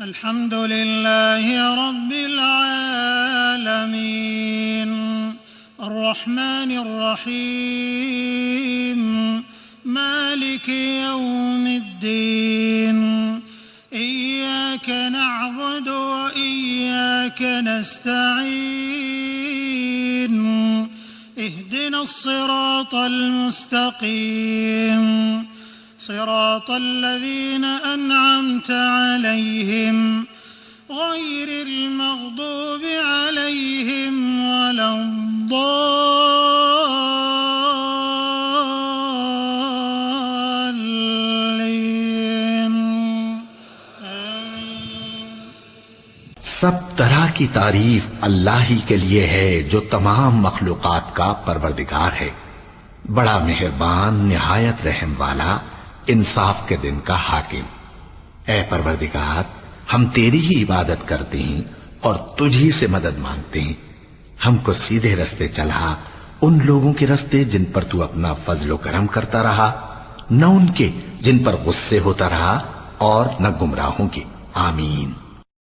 अल्हम्दुलिल्लाहि रब्बिल आलमीन अर्रहमानिर रहीम मालिकि यौमिद्दीन इय्याका नअबुदु व इय्याका नस्तईन इहदिनस सिरातल मुस्तक़ीम صراط الذين أنعمت عليهم غير المغضوب عليهم ولا الضالين सब तरह की तारीफ अल्लाह ही के लिए है जो तमाम मखलूकात का परवरदिगार है, बड़ा मेहरबान, निहायत रहम वाला, इंसाफ के दिन का हाकिम। ऐ परवरदिगार, हम तेरी ही इबादत करते हैं और तुझी से मदद मांगते हैं। हमको सीधे रास्ते चला, उन लोगों के रास्ते जिन पर तू अपना फजलो करम करता रहा, न उनके जिन पर गुस्से होता रहा और न गुमराहों के। आमीन।